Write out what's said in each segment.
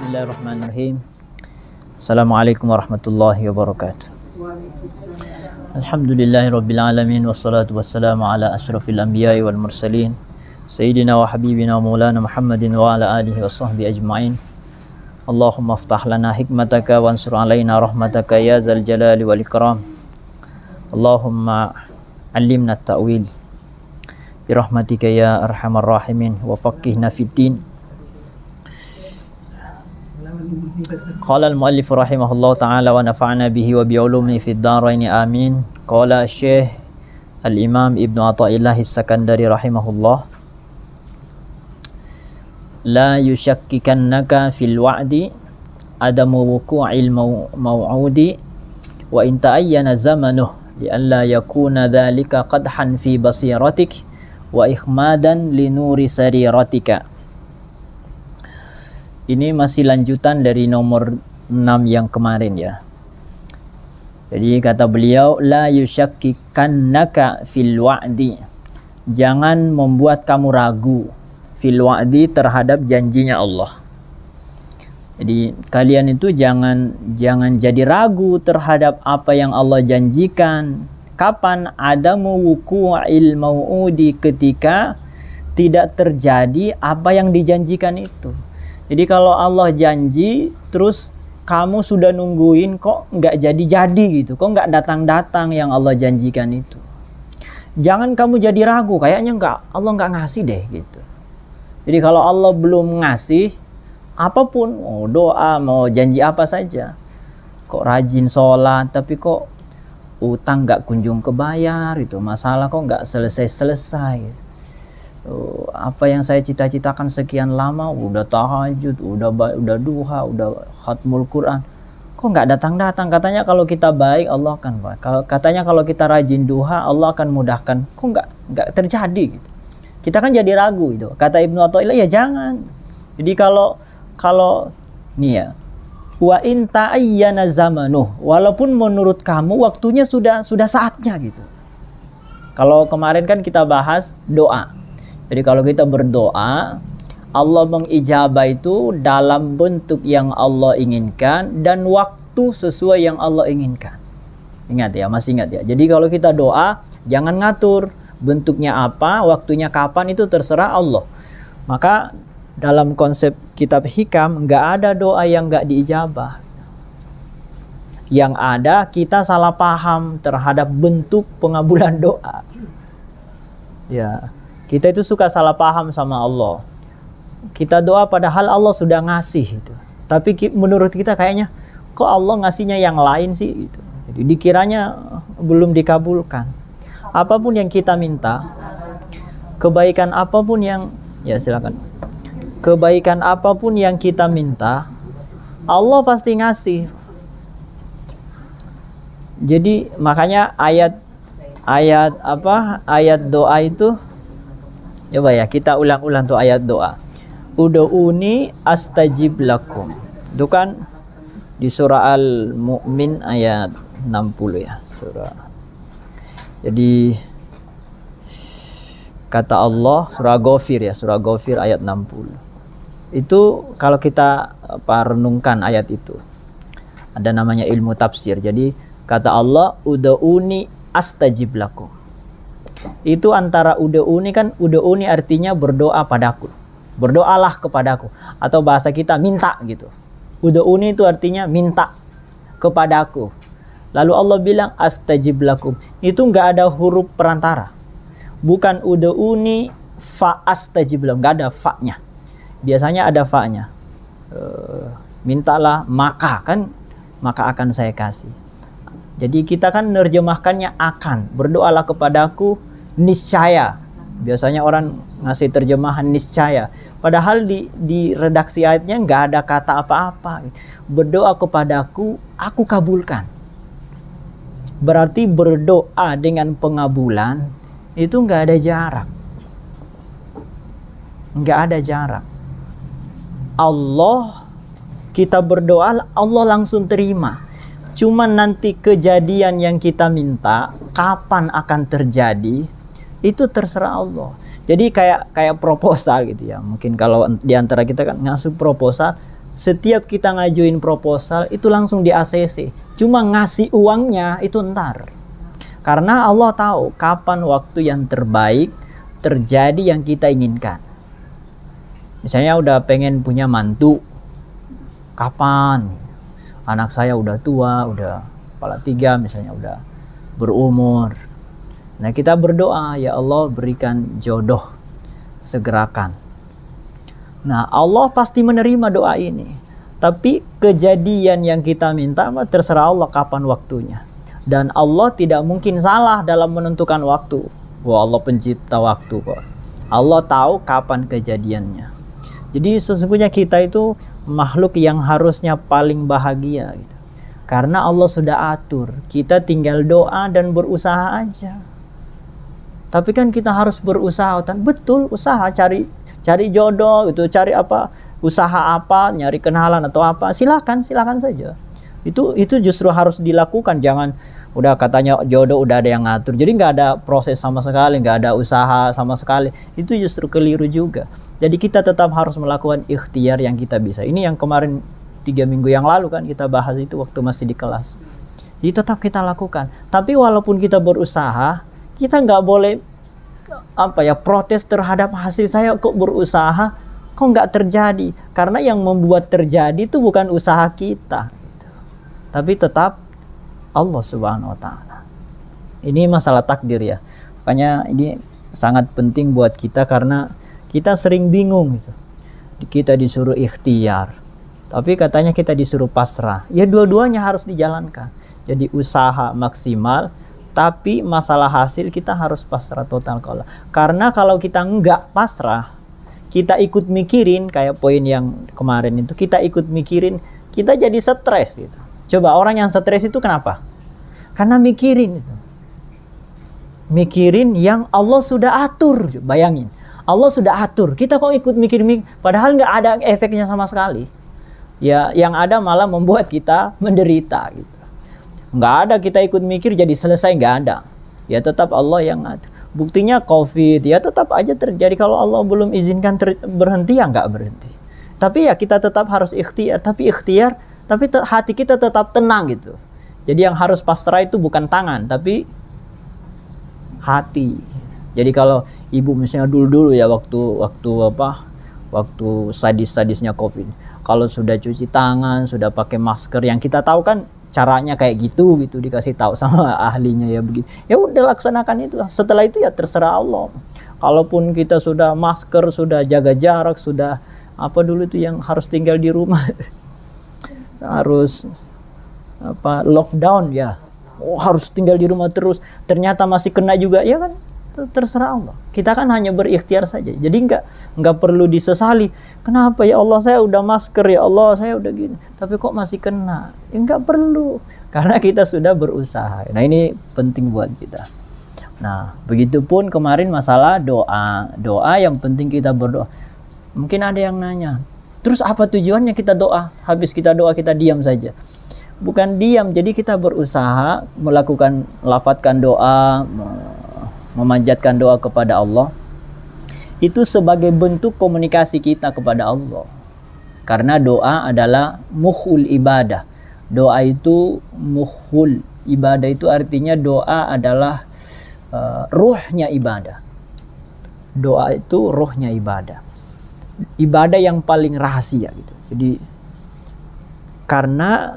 Bismillahirrahmanirrahim. Assalamualaikum warahmatullahi wabarakatuh. Alhamdulillahirabbil alamin wassalatu wassalamu ala asyrafil anbiya'i wal mursalin sayyidina wa habibina wa maulana Muhammadin wa ala alihi washabbihi ajmain. Allahumma iftah lana hikmataka wansur alaina rahmataka ya zal jalali wal ikram. Allahumma allimna at-ta'wil birahmatika ya arhamar rahimin wa faqihna fid din. Qala al-muallif rahimahullah ta'ala wa nafa'na bihi wa bi'ulumi fid dharain amin. Qala Syekh al-Imam Ibnu Athaillah as-Sakandari rahimahullah, la yushakkikannaka fil wa'di adamu wuqu'il maw'udi wa in ta'ayyana zamanuh li alla yakuna dhalika qadhan fi basiratik wa ikhmadan li nuri sariratika. Ini masih lanjutan dari nomor 6 yang kemarin ya. Jadi kata beliau, la yushakkikannaka fil wa'di, jangan membuat kamu ragu fil wa'di terhadap janjinya Allah. Jadi kalian itu jangan jadi ragu terhadap apa yang Allah janjikan. Kapan adamu wuqu'il mau'udi, ketika tidak terjadi apa yang dijanjikan itu. Jadi kalau Allah janji terus kamu sudah nungguin kok nggak jadi gitu, kok nggak datang yang Allah janjikan itu. Jangan kamu jadi ragu, kayaknya Allah nggak ngasih deh gitu. Jadi kalau Allah belum ngasih apapun, mau doa, mau janji apa saja, kok rajin sholat tapi kok utang nggak kunjung kebayar, itu masalah kok nggak selesai. Apa yang saya cita-citakan sekian lama, udah tahajud, udah duha, udah khatmul Quran, kok nggak datang. Katanya kalau kita baik Allah akan baik. Katanya kalau kita rajin duha Allah akan mudahkan, kok nggak terjadi gitu. Kita kan jadi ragu itu. Kata Ibnu Athaillah, ya jangan. Jadi kalau nih ya, wa in ta'ayyana zamanuh, walaupun menurut kamu waktunya sudah saatnya gitu. Kalau kemarin kan kita bahas doa. Jadi kalau kita berdoa, Allah mengijabah itu dalam bentuk yang Allah inginkan dan waktu sesuai yang Allah inginkan. Ingat ya, masih ingat ya. Jadi kalau kita doa, jangan ngatur bentuknya apa, waktunya kapan, itu terserah Allah. Maka dalam konsep kitab hikam, nggak ada doa yang nggak diijabah. Yang ada kita salah paham terhadap bentuk pengabulan doa. Ya. Kita itu suka salah paham sama Allah. Kita doa padahal Allah sudah ngasih itu. Tapi menurut kita kayaknya kok Allah ngasihnya yang lain sih gitu. Jadi dikiranya belum dikabulkan. Apapun yang kita minta, kebaikan apapun yang kebaikan apapun yang kita minta, Allah pasti ngasih. Jadi makanya ayat doa itu, coba ya kita ulang-ulang tuh ayat doa. Ud'uni astajib lakum. Itu kan di surah Al-Mu'min ayat 60 ya, Jadi kata Allah, surah Ghafir ayat 60. Itu kalau kita renungkan ayat itu, ada namanya ilmu tafsir. Jadi kata Allah, ud'uni astajib lakum. Itu antara ud'uni, kan ud'uni artinya berdoa padaku, berdoalah kepadaku, atau bahasa kita minta gitu. Ud'uni itu artinya minta kepadaku. Lalu Allah bilang astajib lakum, itu nggak ada huruf perantara, bukan ud'uni fa astajib lakum, nggak ada fa-nya. Biasanya ada fa-nya, mintalah maka akan saya kasih. Jadi kita kan nerjemahkannya akan, berdoalah kepadaku niscaya. Biasanya orang ngasih terjemahan niscaya, padahal di redaksi ayatnya nggak ada kata apa-apa. Berdoa kepadaku, aku kabulkan. Berarti berdoa dengan pengabulan itu nggak ada jarak. Nggak ada jarak. Allah, kita berdoa Allah langsung terima. Cuman nanti kejadian yang kita minta kapan akan terjadi itu terserah Allah. Jadi kayak proposal gitu ya. Mungkin kalau di antara kita kan ngasuh proposal, setiap kita ngajuin proposal itu langsung di ACC. Cuma ngasih uangnya itu ntar. Karena Allah tahu kapan waktu yang terbaik terjadi yang kita inginkan. Misalnya udah pengen punya mantu, kapan? Anak saya udah tua, udah kepala 3 misalnya, udah berumur. Nah kita berdoa, ya Allah berikan jodoh, segerakan. Nah Allah pasti menerima doa ini. Tapi kejadian yang kita minta terserah Allah kapan waktunya. Dan Allah tidak mungkin salah dalam menentukan waktu. Wah, Allah pencipta waktu kok. Allah tahu kapan kejadiannya. Jadi sesungguhnya kita itu makhluk yang harusnya paling bahagia gitu. Karena Allah sudah atur. Kita tinggal doa dan berusaha aja. Tapi kan kita harus berusaha. Betul, usaha cari jodoh itu, cari apa, usaha apa, nyari kenalan atau apa. Silakan saja. Itu justru harus dilakukan. Jangan udah katanya jodoh udah ada yang ngatur. Jadi nggak ada proses sama sekali, nggak ada usaha sama sekali. Itu justru keliru juga. Jadi kita tetap harus melakukan ikhtiar yang kita bisa. Ini yang kemarin 3 minggu yang lalu kan kita bahas itu waktu masih di kelas. Jadi tetap kita lakukan. Tapi walaupun kita berusaha, kita nggak boleh protes terhadap hasil saya kok berusaha kok nggak terjadi. Karena yang membuat terjadi itu bukan usaha kita, tapi tetap Allah Subhanahu Wa Taala. Ini masalah takdir ya. Makanya ini sangat penting buat kita karena kita sering bingung gitu. Kita disuruh ikhtiar, tapi katanya kita disuruh pasrah. Ya dua-duanya harus dijalankan. Jadi usaha maksimal, tapi masalah hasil kita harus pasrah total ke Allah. Karena kalau kita enggak pasrah, kita ikut mikirin kayak poin yang kemarin itu, kita ikut mikirin, kita jadi stres gitu. Coba orang yang stres itu kenapa? Karena mikirin itu. Mikirin yang Allah sudah atur, bayangin. Allah sudah atur, kita kok ikut mikir, padahal nggak ada efeknya sama sekali. Ya, yang ada malah membuat kita menderita gitu. Nggak ada kita ikut mikir jadi selesai, nggak ada. Ya tetap Allah yang ngatur. Buktinya COVID ya tetap aja terjadi. Kalau Allah belum izinkan berhenti ya nggak berhenti. Tapi ya kita tetap harus ikhtiar. Tapi hati kita tetap tenang gitu. Jadi yang harus pasrah itu bukan tangan, tapi hati. Jadi kalau ibu misalnya dulu ya waktu sadis-sadisnya COVID, kalau sudah cuci tangan, sudah pakai masker, yang kita tahu kan caranya kayak gitu dikasih tahu sama ahlinya ya begitu. Ya udah laksanakan itu. Setelah itu ya terserah Allah. Kalaupun kita sudah masker, sudah jaga jarak, sudah dulu itu yang harus tinggal di rumah, harus lockdown ya. Oh harus tinggal di rumah terus. Ternyata masih kena juga ya kan. Terserah Allah. Kita kan hanya berikhtiar saja. Jadi nggak perlu disesali. Kenapa ya Allah saya udah masker, ya Allah saya udah gini, tapi kok masih kena? Ya nggak perlu. Karena kita sudah berusaha. Nah ini penting buat kita. Nah begitupun kemarin masalah doa. Doa yang penting kita berdoa. Mungkin ada yang nanya, terus apa tujuannya kita doa? Habis kita doa kita diam saja. Bukan diam. Jadi kita berusaha lafadzkan doa, memanjatkan doa kepada Allah, itu sebagai bentuk komunikasi kita kepada Allah. Karena doa adalah mukhul ibadah. Doa itu mukhul ibadah, itu artinya doa adalah ruhnya ibadah. Doa itu ruhnya ibadah. Ibadah yang paling rahasia gitu. Jadi karena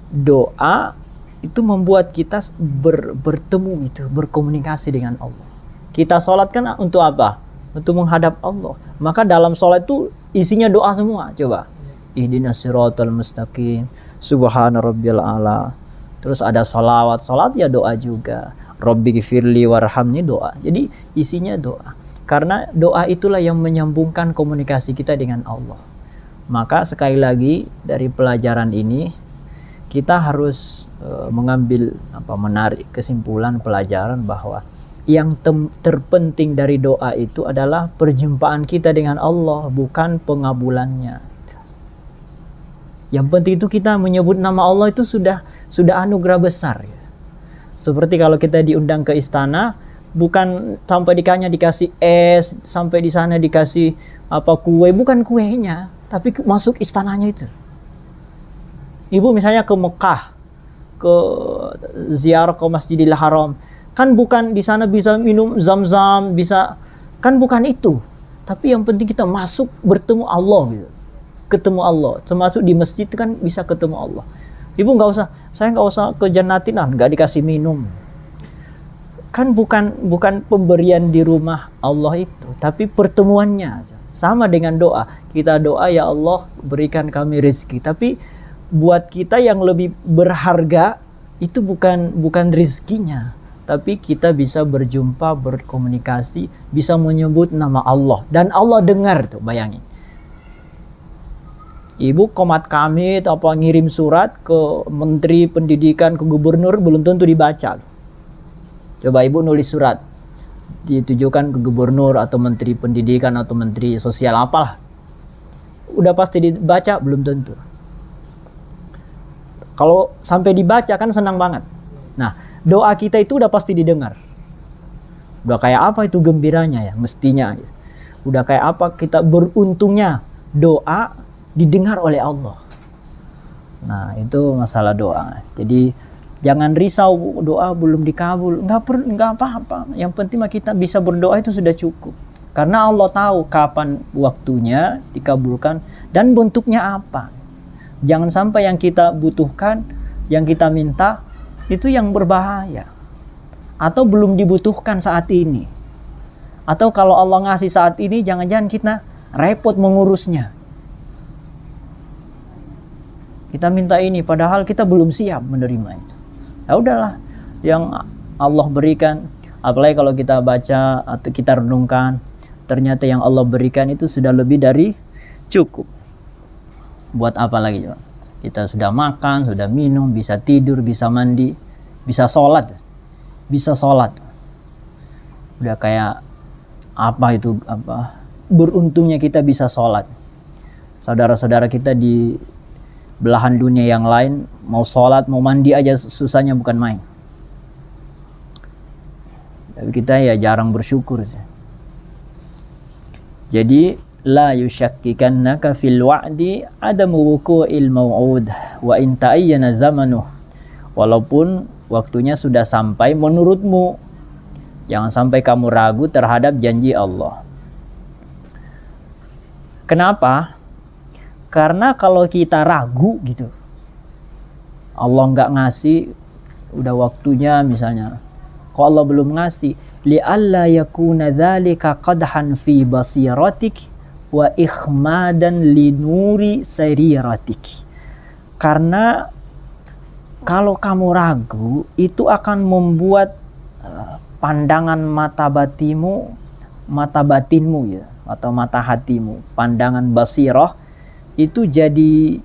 doa itu membuat kita bertemu gitu, berkomunikasi dengan Allah. Kita sholat kan untuk apa? Untuk menghadap Allah. Maka dalam sholat itu isinya doa semua. Coba. Ihdinas siratal mustaqim, subhana rabbiyal a'la. Terus ada sholawat. Sholat ya doa juga. Rabbighfirli warhamni, doa. Jadi isinya doa. Karena doa itulah yang menyambungkan komunikasi kita dengan Allah. Maka sekali lagi dari pelajaran ini kita harus menarik kesimpulan pelajaran bahwa yang terpenting dari doa itu adalah perjumpaan kita dengan Allah, bukan pengabulannya. Yang penting itu kita menyebut nama Allah itu sudah anugerah besar ya. Seperti kalau kita diundang ke istana, bukan sampai dikasih es, sampai di sana dikasih kue, bukan kuenya. tapi masuk istananya itu. Ibu misalnya ke Mekah, ke ziarah ke Masjidil Haram, kan bukan di sana bisa minum zam-zam, bisa, kan bukan itu. Tapi yang penting kita masuk bertemu Allah gitu. Ketemu Allah. Termasuk di masjid kan bisa ketemu Allah. Ibu saya nggak usah ke jannatin, nggak dikasih minum. Kan bukan pemberian di rumah Allah itu, tapi pertemuannya. Sama dengan doa. Kita doa, ya Allah berikan kami rezeki. Tapi buat kita yang lebih berharga itu bukan rezekinya, tapi kita bisa berjumpa, berkomunikasi, bisa menyebut nama Allah dan Allah dengar tuh, bayangin. Ibu komat kami apa ngirim surat ke Menteri Pendidikan, ke Gubernur, belum tentu dibaca. Coba ibu nulis surat ditujukan ke Gubernur atau Menteri Pendidikan atau Menteri Sosial apalah, udah pasti dibaca? Belum tentu. Kalau sampai dibaca kan senang banget. Nah, doa kita itu udah pasti didengar. Udah kayak apa itu gembiranya ya, mestinya. Udah kayak apa kita beruntungnya doa didengar oleh Allah. Nah, itu masalah doa. Jadi jangan risau doa belum dikabul. Enggak apa-apa. Yang penting kita bisa berdoa itu sudah cukup. Karena Allah tahu kapan waktunya dikabulkan dan bentuknya apa. Jangan sampai yang kita butuhkan, yang kita minta, itu yang berbahaya. Atau belum dibutuhkan saat ini. Atau kalau Allah ngasih saat ini, jangan-jangan kita repot mengurusnya. Kita minta ini, padahal kita belum siap menerima itu. Ya udahlah, yang Allah berikan, apalagi kalau kita baca atau kita renungkan, ternyata yang Allah berikan itu sudah lebih dari cukup. Buat apa lagi coba? Kita sudah makan, sudah minum, bisa tidur, bisa mandi, bisa sholat. Bisa sholat. Udah kayak apa itu, apa beruntungnya kita bisa sholat. Saudara-saudara kita di belahan dunia yang lain mau sholat, mau mandi aja susahnya bukan main. Tapi kita ya jarang bersyukur sih. Jadi la yushakkikannaka fil wa'di adamu wuqu'il maw'ud wa in ta'ayyana zamanuh. Walaupun waktunya sudah sampai menurutmu, jangan sampai kamu ragu terhadap janji Allah. Kenapa? Karena kalau kita ragu gitu, Allah nggak ngasih, udah waktunya misalnya, kok Allah belum ngasih, li'alla yakuna dzalika qadhan fi basiratik wa ikhmadan linuri sariratik. Karena kalau kamu ragu, itu akan membuat pandangan mata batinmu ya, atau mata hatimu, pandangan basirah itu jadi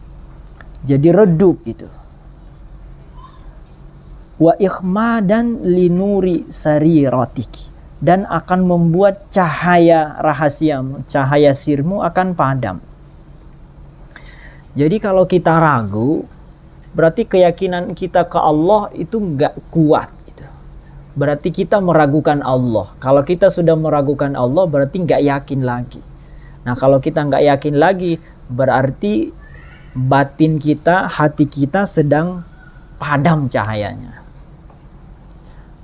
redup gitu. Wa ikhmadan linuri sariratik, dan akan membuat cahaya rahasiamu, cahaya sirmu akan padam. Jadi kalau kita ragu, berarti keyakinan kita ke Allah itu nggak kuat gitu. Berarti kita meragukan Allah. Kalau kita sudah meragukan Allah, berarti nggak yakin lagi. Nah, kalau kita nggak yakin lagi, berarti batin kita, hati kita sedang padam cahayanya.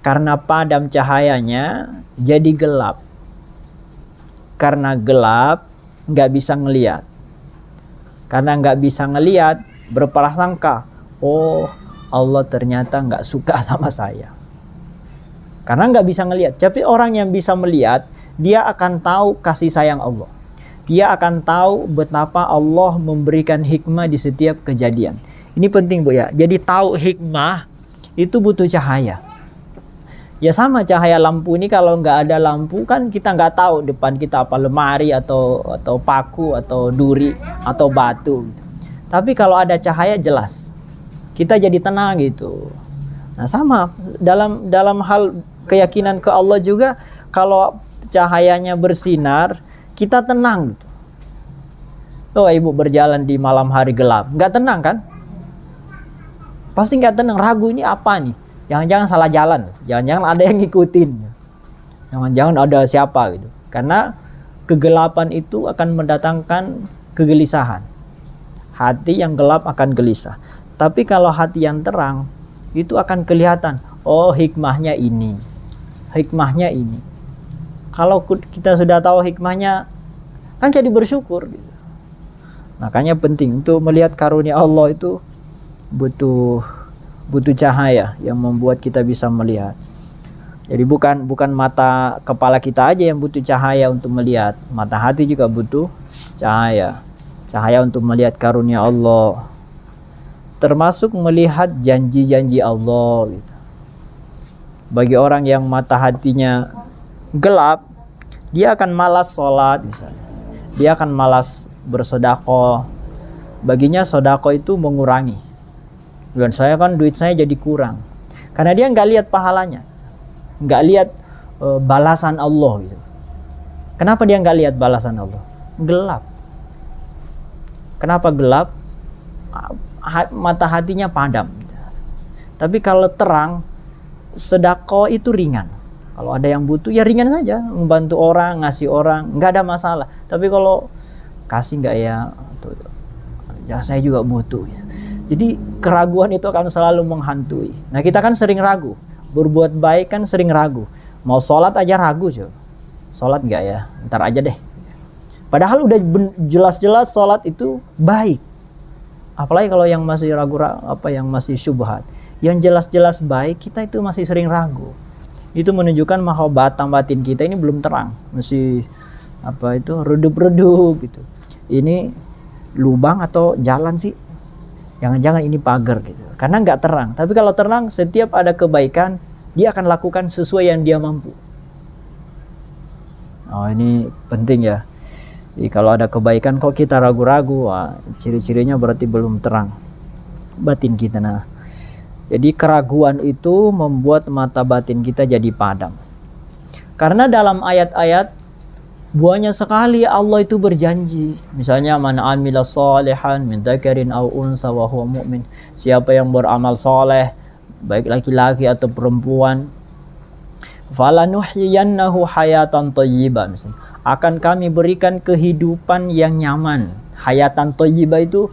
Karena padam cahayanya, jadi gelap. Karena gelap, nggak bisa ngelihat. Karena nggak bisa ngelihat, berprasangka, oh Allah ternyata nggak suka sama saya. Karena nggak bisa ngelihat. Tapi orang yang bisa melihat, dia akan tahu kasih sayang Allah. Dia akan tahu betapa Allah memberikan hikmah di setiap kejadian. Ini penting Bu ya. Jadi tahu hikmah itu butuh cahaya. Ya sama cahaya lampu ini, kalau nggak ada lampu kan kita nggak tahu depan kita apa lemari atau paku atau duri atau batu. Tapi kalau ada cahaya jelas, kita jadi tenang gitu. Nah sama dalam hal keyakinan ke Allah juga, kalau cahayanya bersinar kita tenang gitu. Tuh ibu berjalan di malam hari gelap, nggak tenang kan? Pasti nggak tenang, ragu ini apa nih? Jangan-jangan salah jalan, jangan-jangan ada yang ngikutin, jangan-jangan ada siapa gitu. Karena kegelapan itu akan mendatangkan kegelisahan. Hati yang gelap akan gelisah. Tapi kalau hati yang terang, itu akan kelihatan, oh hikmahnya ini. Hikmahnya ini. Kalau kita sudah tahu hikmahnya, kan jadi bersyukur gitu. Makanya penting untuk melihat karunia Allah itu butuh cahaya yang membuat kita bisa melihat. Jadi bukan mata kepala kita aja yang butuh cahaya untuk melihat, mata hati juga butuh cahaya. Cahaya untuk melihat karunia Allah, termasuk melihat janji-janji Allah gitu. Bagi orang yang mata hatinya gelap, dia akan malas sholat misalnya. Dia akan malas bersedekah. Baginya sedekah itu mengurangi. Dan saya kan duit saya jadi kurang. Karena dia nggak lihat pahalanya, nggak lihat balasan Allah gitu. Kenapa dia nggak lihat balasan Allah? Gelap. Kenapa gelap? Mata hatinya padam. Tapi kalau terang, sedekah itu ringan. Kalau ada yang butuh ya ringan saja, membantu orang, ngasih orang, nggak ada masalah. Tapi kalau kasih nggak ya, saya juga butuh. Jadi keraguan itu akan selalu menghantui. Nah kita kan sering ragu, berbuat baik kan sering ragu. Mau sholat aja ragu coba. Sholat nggak ya? Ntar aja deh. Padahal udah jelas-jelas sholat itu baik. Apalagi kalau yang masih ragu-ragu, yang masih syubhat. Yang jelas-jelas baik, kita itu masih sering ragu. Itu menunjukkan bahwa batang batin kita ini belum terang, masih redup-redup gitu. Ini lubang atau jalan sih? Jangan-jangan ini pagar gitu. Karena nggak terang. Tapi kalau terang, setiap ada kebaikan, dia akan lakukan sesuai yang dia mampu. Oh ini penting ya. Jadi kalau ada kebaikan kok kita ragu-ragu, ciri-cirinya berarti belum terang batin kita. Nah, jadi keraguan itu membuat mata batin kita jadi padam. Karena dalam ayat-ayat banyak sekali Allah itu berjanji. Misalnya man amila sholihan min dzakarin aw unsa wa huwa mu'min. Siapa yang beramal soleh, baik laki-laki atau perempuan, falanuhyiyannahu hayatan thayyibah, misalnya akan kami berikan kehidupan yang nyaman. Hayatan thayyibah itu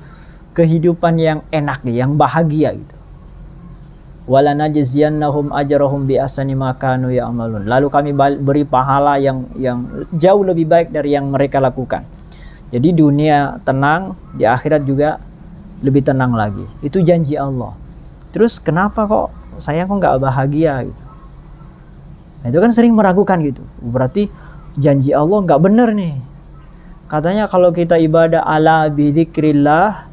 kehidupan yang enak, yang bahagia gitu. Walanajziyannahum ajrahum bi ahsani ma kanu ya'malun. Lalu kami beri pahala yang jauh lebih baik dari yang mereka lakukan. Jadi dunia tenang, di akhirat juga lebih tenang lagi. Itu janji Allah. Terus kenapa kok saya nggak bahagia gitu? Nah, itu kan sering meragukan gitu. Berarti janji Allah nggak benar nih. Katanya kalau kita ibadah ala bidzikrillah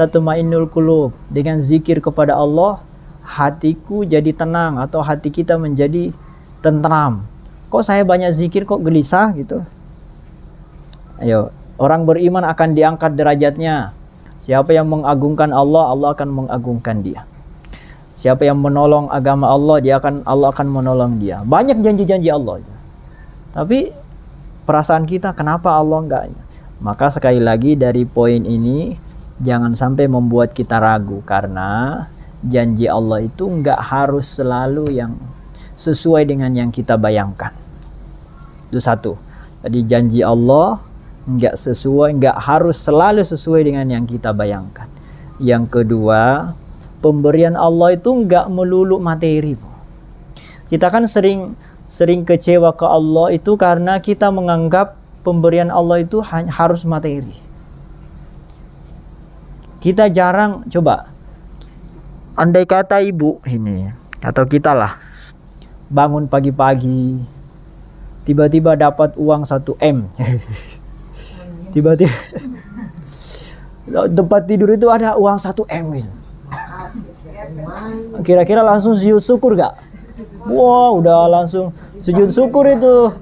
tatmainnul qulub. Dengan zikir kepada Allah, hatiku jadi tenang atau hati kita menjadi tentram. Kok saya banyak zikir kok gelisah gitu? Ayo, orang beriman akan diangkat derajatnya. Siapa yang mengagungkan Allah, Allah akan mengagungkan dia. Siapa yang menolong agama Allah, Allah akan menolong dia. Banyak janji-janji Allah. Tapi perasaan kita kenapa Allah enggak? Maka sekali lagi dari poin ini jangan sampai membuat kita ragu, karena janji Allah itu enggak harus selalu yang sesuai dengan yang kita bayangkan. Itu satu. Jadi janji Allah enggak harus selalu sesuai dengan yang kita bayangkan. Yang kedua, pemberian Allah itu enggak melulu materi. Kita kan sering kecewa ke Allah itu karena kita menganggap pemberian Allah itu harus materi. Kita jarang, coba andai kata ibu ini atau kita lah bangun pagi-pagi tiba-tiba dapat uang 1 M. Tiba-tiba tempat tidur itu ada uang 1 M gitu. Kira-kira langsung sujud syukur gak? Wah, udah langsung sujud syukur itu.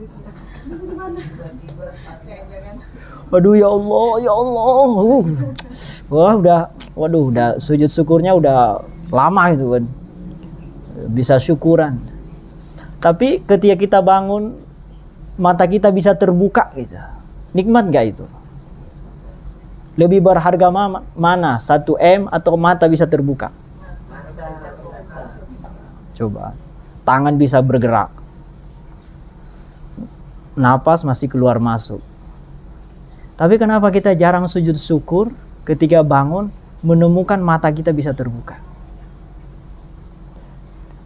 Waduh, ya Allah, ya Allah. Wah, udah sujud syukurnya udah lama itu kan. Bisa syukuran. Tapi ketika kita bangun, mata kita bisa terbuka gitu. Nikmat gak itu? Lebih berharga mana? 1 M atau mata bisa terbuka? Coba. Tangan bisa bergerak. Napas masih keluar masuk. Tapi kenapa kita jarang sujud syukur ketika bangun menemukan mata kita bisa terbuka?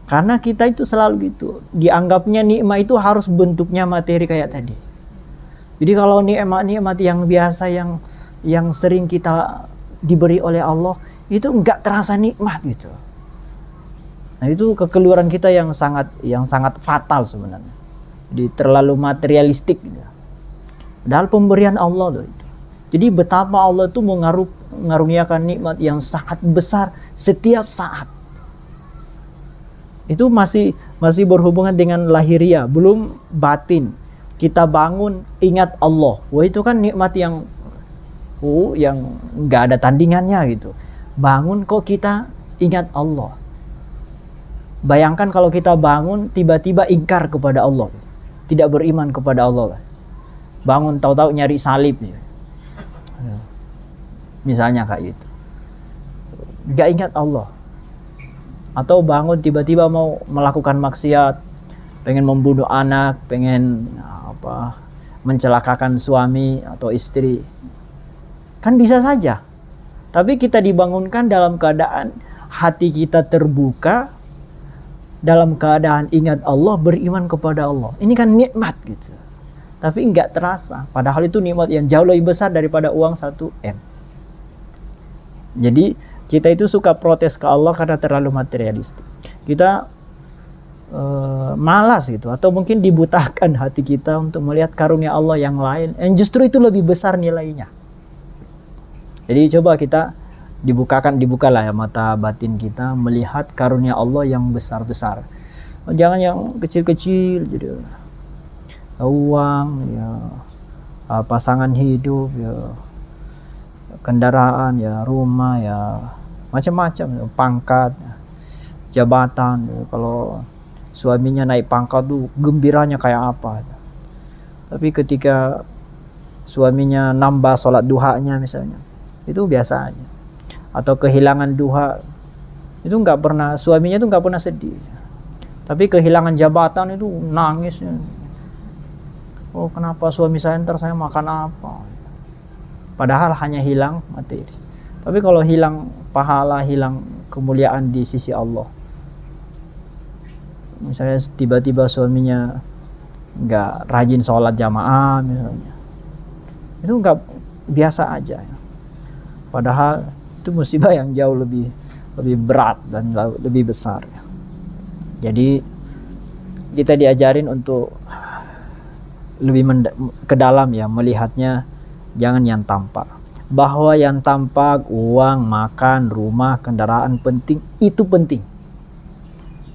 Karena kita itu selalu gitu, dianggapnya nikmat itu harus bentuknya materi kayak tadi. Jadi kalau nikmat-nikmat yang biasa yang sering kita diberi oleh Allah itu enggak terasa nikmat gitu. Nah, itu kekeliruan kita yang sangat fatal sebenarnya. Jadi terlalu materialistik gitu. Padahal pemberian Allah loh itu. Jadi betapa Allah itu mengaruniakan nikmat yang sangat besar setiap saat. Itu masih berhubungan dengan lahiriah, belum batin. Kita bangun ingat Allah. Wah, itu kan nikmat yang nggak ada tandingannya gitu. Bangun kok kita ingat Allah. Bayangkan kalau kita bangun tiba-tiba ingkar kepada Allah, tidak beriman kepada Allah. Bangun tahu-tahu nyari salib, misalnya kayak gitu. Nggak ingat Allah. Atau bangun tiba-tiba mau melakukan maksiat, pengen membunuh anak, pengen mencelakakan suami atau istri, kan bisa saja. Tapi kita dibangunkan dalam keadaan hati kita terbuka, dalam keadaan ingat Allah, beriman kepada Allah. Ini kan nikmat gitu. Tapi nggak terasa. Padahal itu nikmat yang jauh lebih besar daripada uang 1 M. Jadi kita itu suka protes ke Allah karena terlalu materialistik. Kita malas gitu, atau mungkin dibutakan hati kita untuk melihat karunia Allah yang lain, yang justru itu lebih besar nilainya. Jadi coba kita dibukalah ya mata batin kita, melihat karunia Allah yang besar-besar. Jangan yang kecil-kecil, jadi uang, ya, pasangan hidup, ya, kendaraan, ya, rumah, ya, macam-macam, pangkat, jabatan. Kalau suaminya naik pangkat tuh gembiranya kayak apa. Tapi ketika suaminya nambah sholat duhanya misalnya, itu biasa aja. Atau kehilangan duha, itu suaminya tuh nggak pernah sedih. Tapi kehilangan jabatan itu nangis. Oh, kenapa suami saya, ntar saya makan apa? Padahal hanya hilang materi. Tapi kalau hilang pahala, hilang kemuliaan di sisi Allah, misalnya tiba-tiba suaminya nggak rajin sholat jamaah misalnya, itu nggak, biasa aja. Padahal itu musibah yang jauh lebih berat dan lebih besar. Jadi kita diajarin untuk lebih ke dalam ya, melihatnya jangan yang tampak. Bahwa yang tampak, uang, makan, rumah, kendaraan penting, itu penting.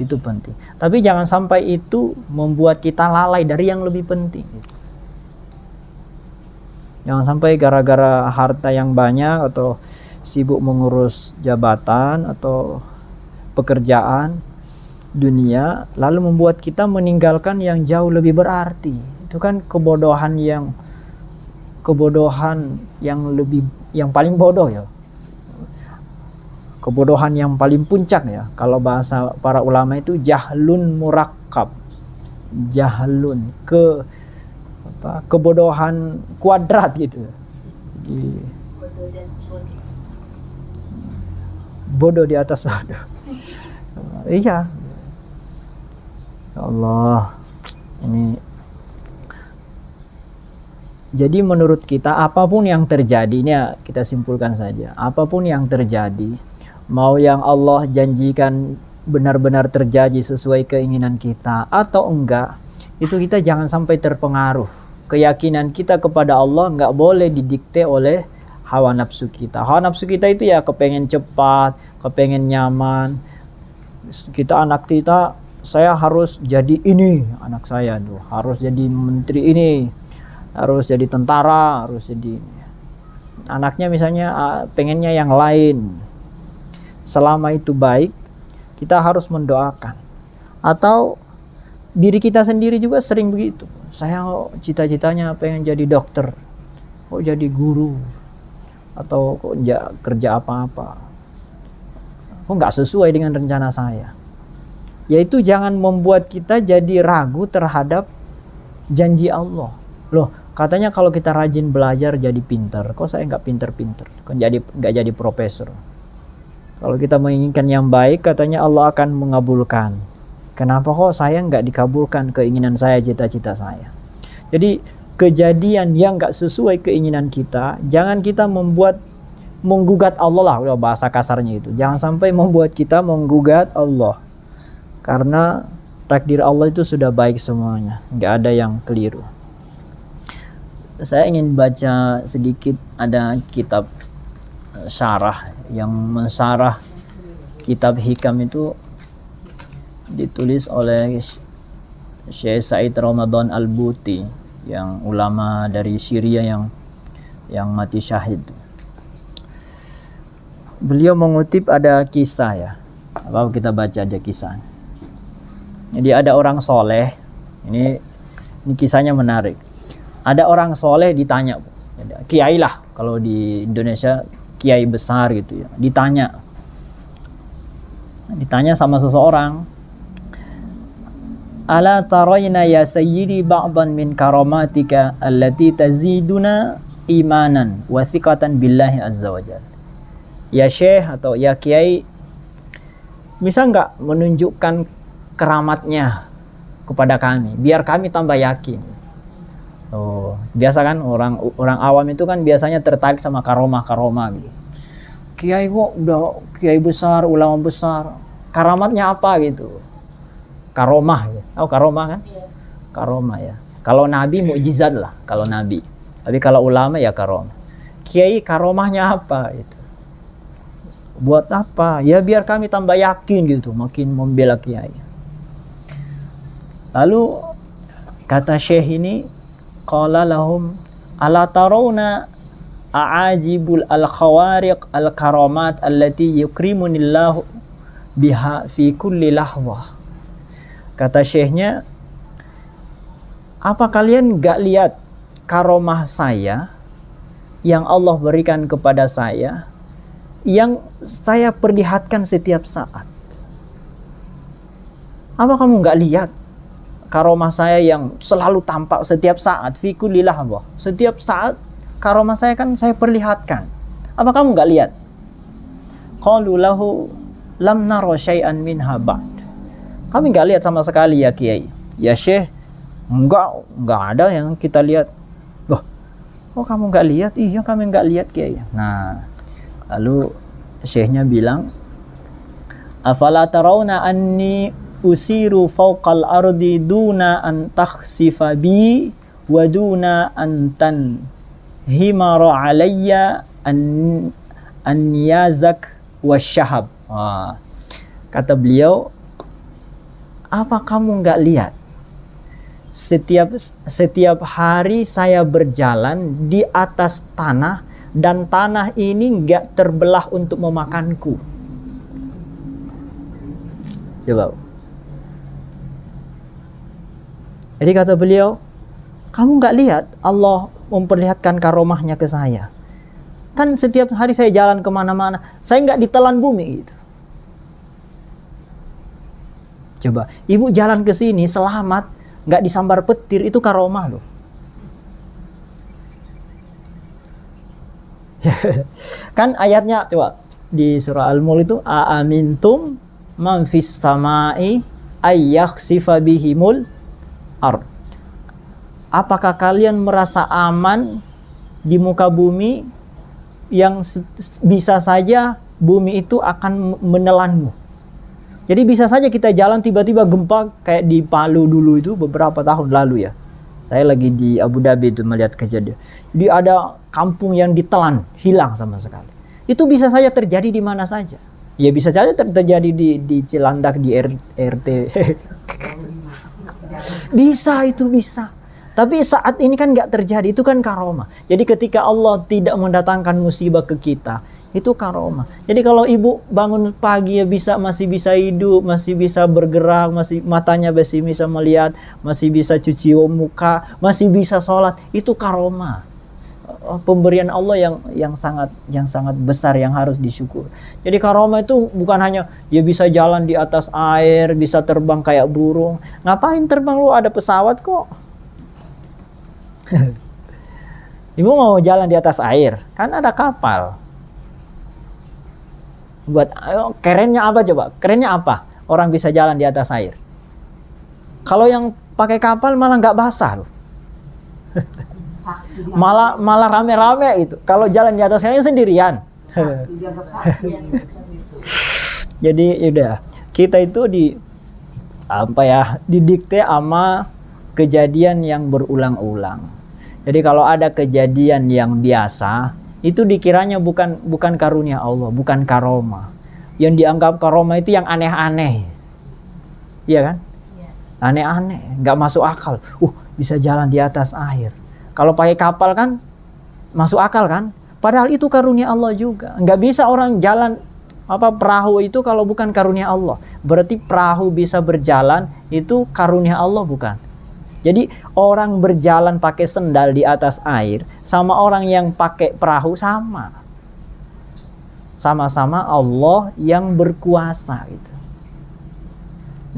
Itu penting. Tapi jangan sampai itu membuat kita lalai dari yang lebih penting. Jangan sampai gara-gara harta yang banyak atau sibuk mengurus jabatan atau pekerjaan dunia, lalu membuat kita meninggalkan yang jauh lebih berarti. Itu kan kebodohan yang paling bodoh ya. Kebodohan yang paling puncak ya. Kalau bahasa para ulama itu jahlun murakkab. Jahlun, kebodohan kuadrat gitu. Bodoh di atas bodoh. Iya. Ya Allah. Ini. Jadi menurut kita apapun yang terjadi, ini ya kita simpulkan saja. Apapun yang terjadi, mau yang Allah janjikan benar-benar terjadi sesuai keinginan kita atau enggak, itu kita jangan sampai terpengaruh. Keyakinan kita kepada Allah nggak boleh didikte oleh hawa nafsu kita. Hawa nafsu kita itu ya kepengen cepat, kepengen nyaman. Anak kita, saya harus jadi ini, anak saya tuh harus jadi menteri ini, harus jadi tentara, harus jadi ini. Anaknya misalnya pengennya yang lain. Selama itu baik, kita harus mendoakan. Atau diri kita sendiri juga sering begitu. Saya cita-citanya pengen jadi dokter, kok jadi guru, atau kok kerja apa-apa, kok nggak sesuai dengan rencana saya. Yaitu jangan membuat kita jadi ragu terhadap janji Allah. Loh, Katanya kalau kita rajin belajar jadi pintar. Kok saya nggak pintar-pintar? Kok nggak jadi profesor? Kalau kita menginginkan yang baik, katanya Allah akan mengabulkan. Kenapa kok saya nggak dikabulkan keinginan saya, cita-cita saya? Jadi kejadian yang nggak sesuai keinginan kita, jangan kita menggugat Allah lah, bahasa kasarnya itu. Jangan sampai membuat kita menggugat Allah. Karena takdir Allah itu sudah baik semuanya, nggak ada yang keliru. Saya ingin baca sedikit, ada kitab syarah yang mensyarah kitab hikam itu, ditulis oleh Syekh Said Ramadan Al-Buti, yang ulama dari Syria yang mati syahid. Beliau mengutip ada kisah ya. Apa kita baca aja kisah. Jadi ada orang soleh, ini kisahnya menarik. Ada orang soleh ditanya, kiai lah kalau di Indonesia, kiai besar gitu ya, ditanya sama seseorang, ala tarayna ya sayyidi ba'dan min karamatika allati taziduna imanan wa thiqatan billahi azza wa jalla. Ya syekh atau ya kiai, bisa nggak menunjukkan keramatnya kepada kami biar kami tambah yakin? Oh, biasa kan orang awam itu kan biasanya tertarik sama karomah gitu. Kiai kok udah kiai besar, ulama besar, karamatnya apa gitu? Karomah gitu. Oh, karomah kan? Karomah ya. Kalau nabi mukjizat lah, kalau nabi. Tapi kalau ulama ya karomah. Kiai karomahnya apa itu? Buat apa? Ya biar kami tambah yakin gitu, makin membela kiai. Lalu kata syekh ini, qala lahum ala tarawna a'ajibul al-khawariq al-karamat allati yukrimunillahu biha fi kulli lahwah. Kata syekhnya, apa kalian gak lihat karomah saya yang Allah berikan kepada saya, yang saya perlihatkan setiap saat? Apa kamu gak lihat karomah saya yang selalu tampak setiap saat, fi kulli lahwah, setiap saat karomah saya kan saya perlihatkan. Apa kamu nggak lihat? Qalu lahu lam nara syai'an minha ba'd. Kami nggak lihat sama sekali ya kiai. Ya syekh, nggak ada yang kita lihat. Loh, kok kamu nggak lihat? Iya kami nggak lihat kiai. Nah, lalu syekhnya bilang, afala tarawna anni usiru fawqal ardi duna an takhsifa bi wa duna an tanhimara alayya an yazak wasyahab. Kata beliau, apa kamu nggak lihat setiap hari saya berjalan di atas tanah dan tanah ini nggak terbelah untuk memakanku? Coba. Jadi kata beliau, kamu nggak lihat Allah memperlihatkan karomahnya ke saya? Kan setiap hari saya jalan kemana-mana, saya nggak ditelan bumi gitu. Coba, ibu jalan ke sini selamat, nggak disambar petir, itu karomah loh. Kan ayatnya, coba di surah Al-Mulk itu, aamintum man fis samai ayyakhsifa bihimul ard. Apakah kalian merasa aman di muka bumi yang bisa saja bumi itu akan menelanmu? Jadi bisa saja kita jalan tiba-tiba gempa kayak di Palu dulu itu beberapa tahun lalu ya. Saya lagi di Abu Dhabi itu melihat kejadian. Jadi ada kampung yang ditelan, hilang sama sekali. Itu bisa saja terjadi di mana saja. Ya bisa saja terjadi di Cilandak, di RT. Bisa, itu bisa. Tapi saat ini kan nggak terjadi, itu kan karomah. Jadi ketika Allah tidak mendatangkan musibah ke kita, itu karomah. Jadi kalau ibu bangun pagi ya masih bisa hidup, masih bisa bergerak, masih matanya masih bisa melihat, masih bisa cuci muka, masih bisa sholat, itu karomah. Pemberian Allah yang sangat besar yang harus disyukur. Jadi karomah itu bukan hanya ya bisa jalan di atas air, bisa terbang kayak burung. Ngapain terbang, lu ada pesawat kok. Ibu mau jalan di atas air, kan ada kapal. Buat kerennya apa coba? Kerennya apa? Orang bisa jalan di atas air. Kalau yang pakai kapal malah nggak basah loh. malah rame-rame itu. Kalau jalan di atas air sendirian. Jadi udah, kita itu didikte sama kejadian yang berulang-ulang. Jadi kalau ada kejadian yang biasa, itu dikiranya bukan karunia Allah, bukan karomah. Yang dianggap karomah itu yang aneh-aneh. Iya kan? Aneh-aneh, nggak masuk akal. Bisa jalan di atas air. Kalau pakai kapal kan masuk akal kan? Padahal itu karunia Allah juga. Nggak bisa orang jalan perahu itu kalau bukan karunia Allah. Berarti perahu bisa berjalan itu karunia Allah bukan? Jadi orang berjalan pakai sendal di atas air sama orang yang pakai perahu sama. Sama-sama Allah yang berkuasa gitu.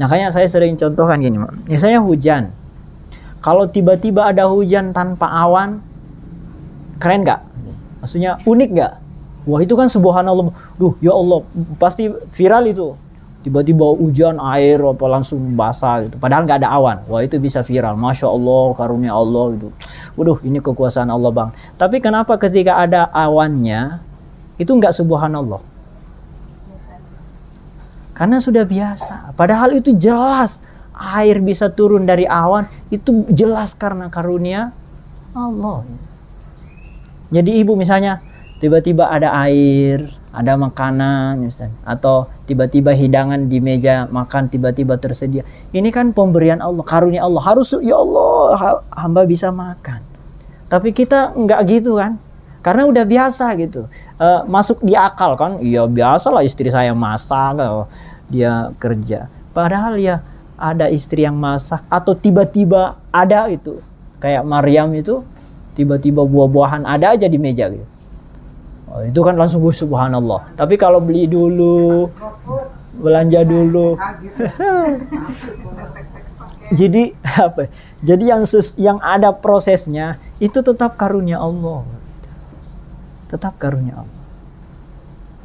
Makanya saya sering contohkan gini, misalnya hujan. Kalau tiba-tiba ada hujan tanpa awan, keren nggak? Maksudnya unik nggak? Wah itu kan subhanallah. Ya Allah, pasti viral itu. Tiba-tiba hujan air langsung basah gitu. Padahal nggak ada awan. Wah itu bisa viral. Masya Allah, karunia Allah gitu. Ini kekuasaan Allah bang. Tapi kenapa ketika ada awannya itu nggak subhanallah? Karena sudah biasa. Padahal itu jelas air bisa turun dari awan. Itu jelas karena karunia Allah. Jadi ibu misalnya tiba-tiba ada air, ada makanan misalnya, atau tiba-tiba hidangan di meja makan tiba-tiba tersedia. Ini kan pemberian Allah, karunia Allah. Harus ya Allah hamba bisa makan. Tapi kita nggak gitu kan? Karena udah biasa gitu. Masuk di akal kan? Iya biasalah istri saya masak, dia kerja. Padahal ya ada istri yang masak atau tiba-tiba ada itu. Kayak Maryam itu tiba-tiba buah-buahan ada aja di meja gitu. Itu kan langsung subhanallah. Tapi kalau beli dulu, belanja dulu. Jadi apa? Jadi yang ada prosesnya itu tetap karunia Allah. Tetap karunia Allah.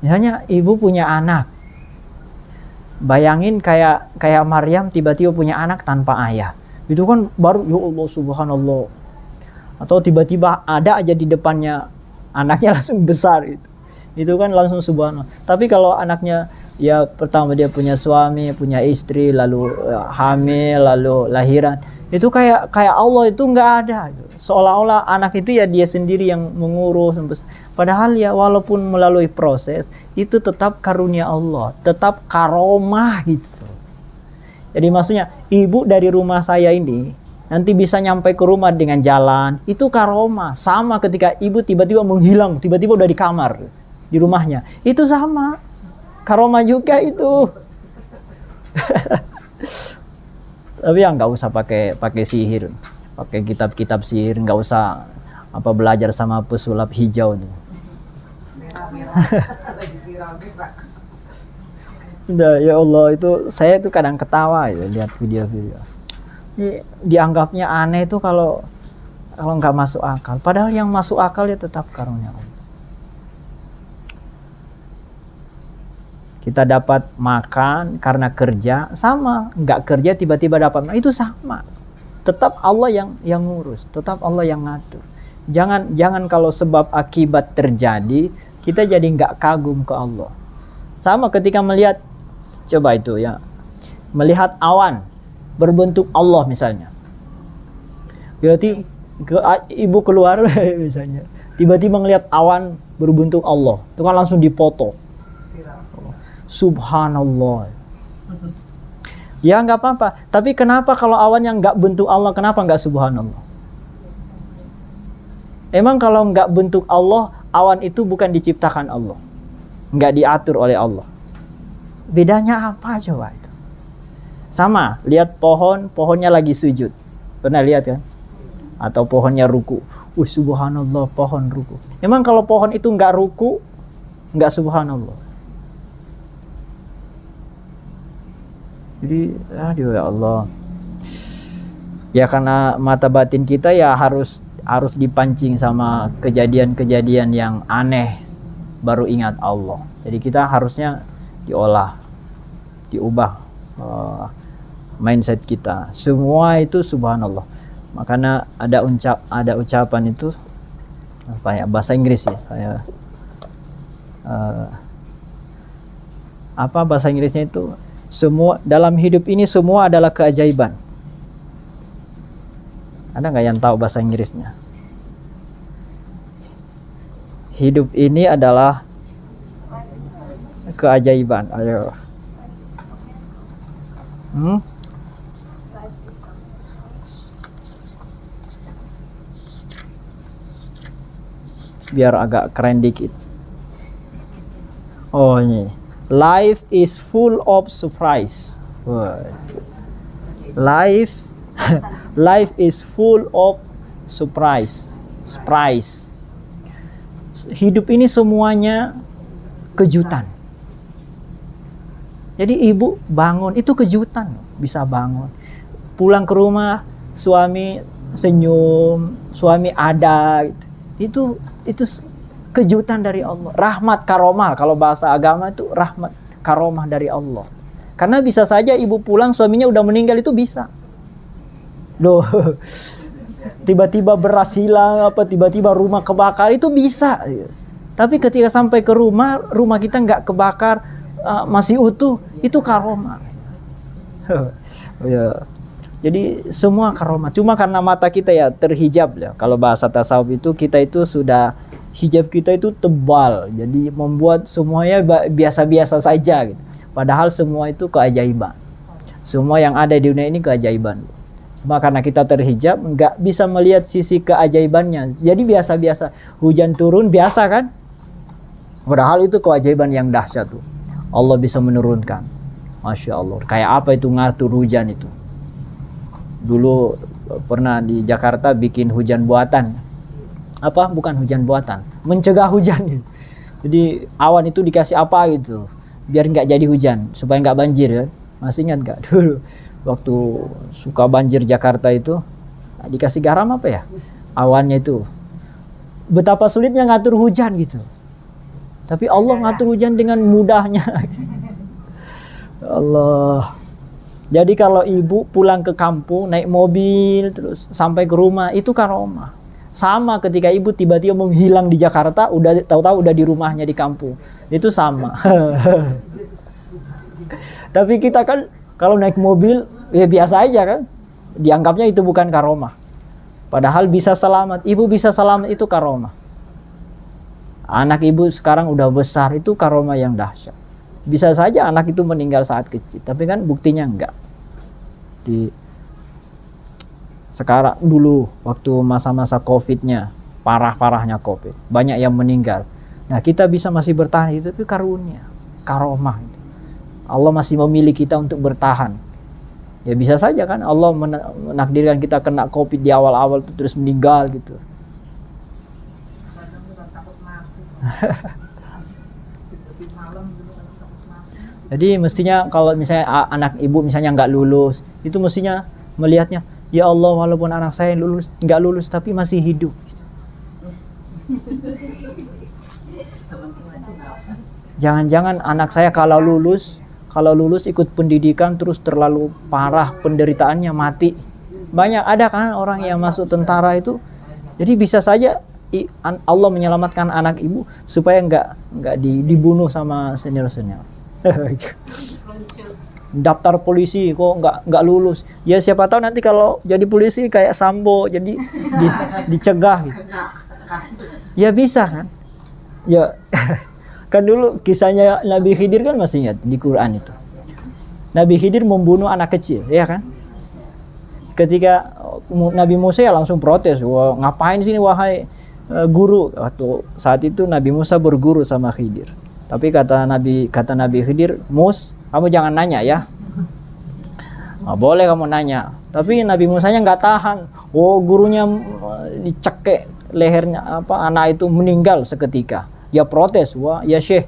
Misalnya ibu punya anak. Bayangin kayak Maryam tiba-tiba punya anak tanpa ayah. Itu kan baru ya Allah subhanallah. Atau tiba-tiba ada aja di depannya anaknya langsung besar itu kan langsung subhanallah. Tapi kalau anaknya ya pertama dia punya suami, punya istri, lalu hamil, lalu lahiran, itu kayak Allah itu nggak ada. Seolah-olah anak itu ya dia sendiri yang mengurus. Padahal ya walaupun melalui proses itu tetap karunia Allah, tetap karomah gitu. Jadi maksudnya ibu dari rumah saya ini nanti bisa nyampe ke rumah dengan jalan, itu karomah. Sama ketika ibu tiba-tiba menghilang, tiba-tiba udah di kamar di rumahnya, itu sama karomah juga itu. Tapi ya nggak usah pakai sihir, pakai kitab-kitab sihir, nggak usah belajar sama pesulap hijau tuh. Udah ya Allah, itu saya tuh kadang ketawa ya lihat video-video. Dianggapnya aneh itu kalau nggak masuk akal. Padahal yang masuk akal ya tetap karunia Allah. Kita dapat makan karena kerja, sama. Nggak kerja tiba-tiba dapat makan, itu sama. Tetap Allah yang ngurus, tetap Allah yang ngatur. Jangan kalau sebab akibat terjadi kita jadi nggak kagum ke Allah. Sama ketika melihat, coba itu ya, melihat awan berbentuk Allah misalnya. Berarti ibu keluar misalnya, tiba-tiba ngelihat awan berbentuk Allah, itu kan langsung dipoto. Subhanallah. Ya nggak apa-apa. Tapi kenapa kalau awan yang nggak bentuk Allah, kenapa nggak subhanallah? Emang kalau nggak bentuk Allah, awan itu bukan diciptakan Allah, nggak diatur oleh Allah. Bedanya apa coba itu? Sama, lihat pohonnya lagi sujud. Pernah lihat kan? Atau pohonnya ruku. Subhanallah, pohon ruku. Emang kalau pohon itu nggak ruku, nggak subhanallah. Jadi, aduh ya Allah. Ya karena mata batin kita ya harus harus dipancing sama kejadian-kejadian yang aneh baru ingat Allah. Jadi kita harusnya diolah, diubah mindset kita. Semua itu subhanallah. Makanya ada ucapan itu apa ya, bahasa Inggris ya, saya apa bahasa Inggrisnya itu, semua dalam hidup ini semua adalah keajaiban. Ada nggak yang tahu bahasa Inggrisnya? Hidup ini adalah keajaiban. Ayo. Biar agak keren dikit. Oh ini. Life is full of surprise. Life is full of surprise. Hidup ini semuanya kejutan. Jadi ibu bangun itu kejutan, bisa bangun. Pulang ke rumah suami senyum, suami ada gitu. Itu kejutan dari Allah. Rahmat karomah, kalau bahasa agama itu rahmat karomah dari Allah. Karena bisa saja ibu pulang suaminya udah meninggal, itu bisa. Loh, tiba-tiba beras hilang, apa tiba-tiba rumah kebakar, itu bisa. Tapi ketika sampai ke rumah kita nggak kebakar, masih utuh, itu karomah. Ya. Jadi semua karomah. Cuma karena mata kita ya terhijab ya. Kalau bahasa tasawuf itu kita itu sudah hijab kita itu tebal. Jadi membuat semuanya biasa-biasa saja gitu. Padahal semua itu keajaiban. Semua yang ada di dunia ini keajaiban. Cuma karena kita terhijab nggak bisa melihat sisi keajaibannya. Jadi biasa-biasa. Hujan turun biasa kan? Padahal itu keajaiban yang dahsyat tuh. Allah bisa menurunkan. Masya Allah. Kayak apa itu ngatur hujan itu? Dulu pernah di Jakarta bikin hujan buatan. Apa? Bukan hujan buatan. Mencegah hujan. Jadi awan itu dikasih apa gitu. Biar nggak jadi hujan. Supaya nggak banjir ya. Masih ingat nggak? Dulu waktu suka banjir Jakarta itu. Dikasih garam apa ya? Awannya itu. Betapa sulitnya ngatur hujan gitu. Tapi Allah ngatur hujan dengan mudahnya. Allah. Jadi kalau ibu pulang ke kampung naik mobil terus sampai ke rumah itu karomah. Sama ketika ibu tiba-tiba menghilang di Jakarta, udah tahu-tahu udah di rumahnya di kampung. Itu sama. Tapi kita kan kalau naik mobil ya biasa aja kan. Dianggapnya itu bukan karomah. Padahal bisa selamat. Ibu bisa selamat itu karomah. Anak ibu sekarang udah besar, itu karomah yang dahsyat. Bisa saja anak itu meninggal saat kecil, tapi kan buktinya enggak. Sekarang dulu waktu masa-masa Covid-nya, parah-parahnya Covid, banyak yang meninggal. Nah, kita bisa masih bertahan, itu karunia, karomah. Allah masih memilih kita untuk bertahan. Ya bisa saja kan Allah menakdirkan kita kena Covid di awal-awal terus meninggal gitu. Jadi mestinya kalau misalnya anak ibu misalnya nggak lulus, itu mestinya melihatnya, ya Allah walaupun anak saya nggak lulus tapi masih hidup. Jangan-jangan anak saya kalau lulus ikut pendidikan terus terlalu parah penderitaannya mati. Banyak ada kan orang yang masuk tentara itu. Jadi bisa saja Allah menyelamatkan anak ibu supaya nggak dibunuh sama senior-senior. Daftar polisi kok nggak lulus. Ya siapa tahu nanti kalau jadi polisi kayak Sambo, jadi dicegah gitu. Ya bisa kan? Ya kan dulu kisahnya Nabi Khidir kan masih ingat di Quran itu. Nabi Khidir membunuh anak kecil, ya kan? Ketika Nabi Musa ya langsung protes, wah ngapain sini wahai guru. Waktu saat itu Nabi Musa berguru sama Khidir. Tapi kata Nabi Khidir, kamu jangan nanya ya. Nah, boleh kamu nanya. Tapi Nabi Musanya nggak tahan. Oh, gurunya dicekek lehernya, anak itu meninggal seketika. Ya protes, wah ya Syekh,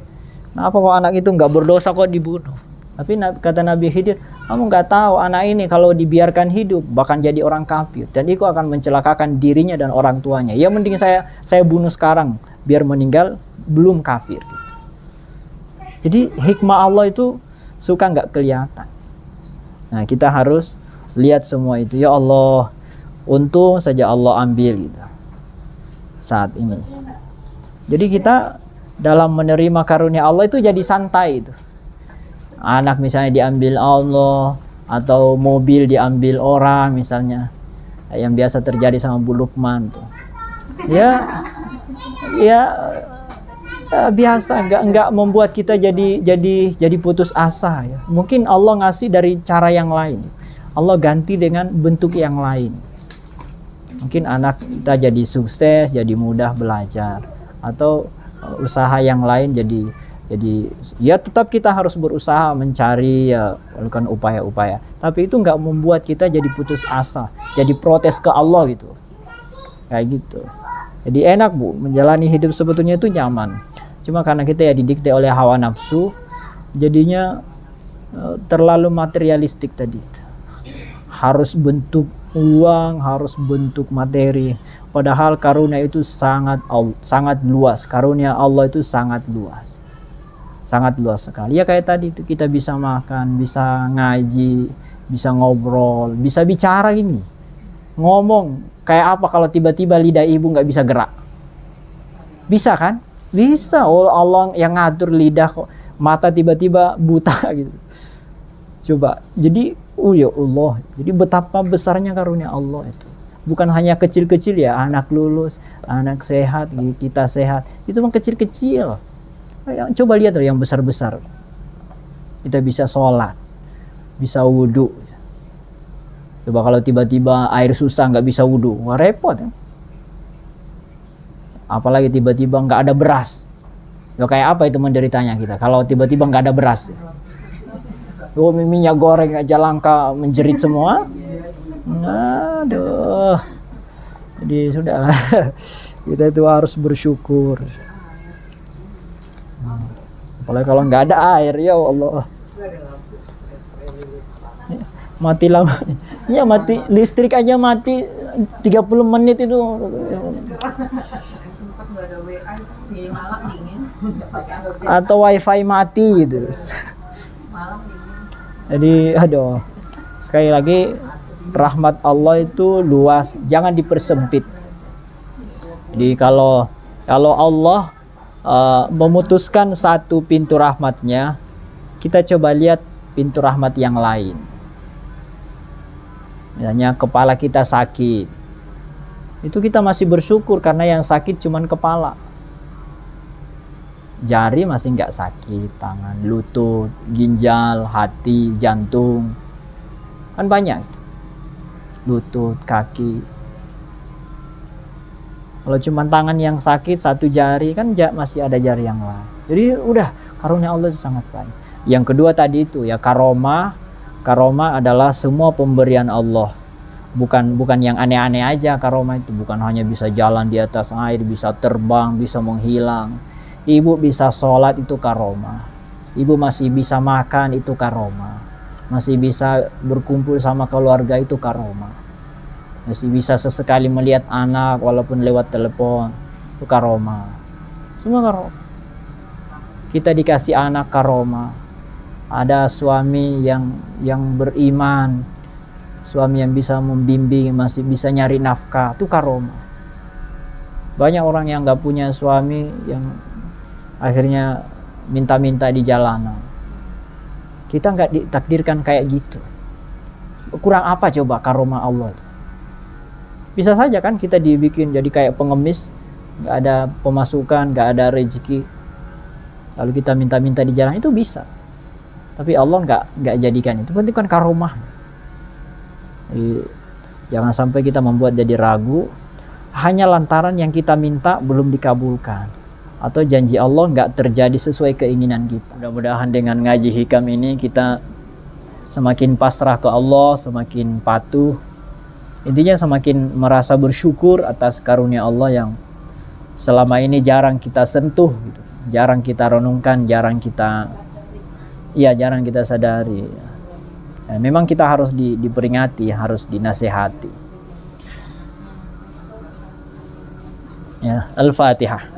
kenapa kok anak itu nggak berdosa kok dibunuh? Tapi kata Nabi Khidir, Kamu nggak tahu anak ini kalau dibiarkan hidup bahkan jadi orang kafir dan itu akan mencelakakan dirinya dan orang tuanya. Ya mending saya bunuh sekarang biar meninggal belum kafir. Jadi hikmah Allah itu suka nggak kelihatan. Nah kita harus lihat semua itu. Ya Allah, untung saja Allah ambil gitu saat ini. Jadi kita dalam menerima karunia Allah itu jadi santai itu. Anak misalnya diambil Allah atau mobil diambil orang misalnya, yang biasa terjadi sama Bu Lukman tuh. Ya biasa, nggak membuat kita jadi putus asa ya. Mungkin Allah ngasih dari cara yang lain. Allah ganti dengan bentuk yang lain. Mungkin anak kita jadi sukses, jadi mudah belajar, atau usaha yang lain jadi ya tetap kita harus berusaha mencari ya melakukan upaya-upaya, tapi itu nggak membuat kita jadi putus asa, jadi protes ke Allah gitu, kayak gitu. Jadi enak Bu, menjalani hidup sebetulnya itu nyaman, cuma karena kita ya didikte oleh hawa nafsu, jadinya terlalu materialistik tadi, harus bentuk uang, harus bentuk materi, padahal karunia itu sangat luas. Karunia Allah itu sangat luas sekali. Ya kayak tadi itu kita bisa makan, bisa ngaji, bisa ngobrol, bisa bicara gini, ngomong. Kayak apa kalau tiba-tiba lidah ibu nggak bisa gerak? Bisa kan? Bisa. Oh Allah yang ngatur lidah kok. Mata tiba-tiba buta gitu. Coba. Jadi ya Allah. Jadi betapa besarnya karunia Allah itu. Bukan hanya kecil-kecil ya, anak lulus, anak sehat, kita sehat. Itu mah kecil-kecil. Coba lihat loh yang besar-besar. Kita bisa sholat, bisa wudhu. Coba kalau tiba-tiba air susah nggak bisa wudhu, wah repot ya. Apalagi tiba-tiba nggak ada beras. Ya kayak apa itu menderitanya kita kalau tiba-tiba nggak ada beras. Oh, minyak goreng aja langka, menjerit semua. Aduh. Jadi sudah kita itu harus bersyukur. Apalagi kalau nggak ada air, ya Allah. Mati lama. Ya mati, listrik aja mati 30 menit itu. Atau wifi mati gitu. Jadi aduh. Sekali lagi rahmat Allah itu luas, jangan dipersempit. Jadi kalau Allah memutuskan satu pintu rahmatnya, kita coba lihat pintu rahmat yang lain. Misalnya kepala kita sakit, itu kita masih bersyukur karena yang sakit cuman kepala. Jari masih nggak sakit, tangan, lutut, ginjal, hati, jantung, kan banyak. Lutut, kaki. Kalau cuma tangan yang sakit, satu jari, kan masih ada jari yang lain. Jadi udah, karunia Allah itu sangat banyak. Yang kedua tadi itu ya karomah. Karomah adalah semua pemberian Allah. Bukan yang aneh-aneh aja karomah itu. Bukan hanya bisa jalan di atas air, bisa terbang, bisa menghilang. Ibu bisa sholat itu karomah. Ibu masih bisa makan itu karomah. Masih bisa berkumpul sama keluarga itu karomah. Masih bisa sesekali melihat anak walaupun lewat telepon, itu karomah. Semua karomah. Kita dikasih anak karomah. Ada suami yang beriman, suami yang bisa membimbing, masih bisa nyari nafkah, itu karomah. Banyak orang yang nggak punya suami yang akhirnya minta-minta di jalanan. Kita nggak ditakdirkan kayak gitu. Kurang apa coba karomah Allah? Bisa saja kan kita dibikin jadi kayak pengemis, nggak ada pemasukan, nggak ada rezeki, lalu kita minta-minta di jalan, itu bisa. Tapi Allah nggak jadikan itu. Penting kan karomah. Jadi, jangan sampai kita membuat jadi ragu hanya lantaran yang kita minta belum dikabulkan, atau janji Allah nggak terjadi sesuai keinginan kita. Mudah-mudahan dengan ngaji hikam ini kita semakin pasrah ke Allah, semakin patuh. Intinya semakin merasa bersyukur atas karunia Allah yang selama ini jarang kita sentuh, gitu. Jarang kita renungkan, jarang kita sadari. Memang kita harus diperingati, harus dinasehati. Ya, Al-Fatihah.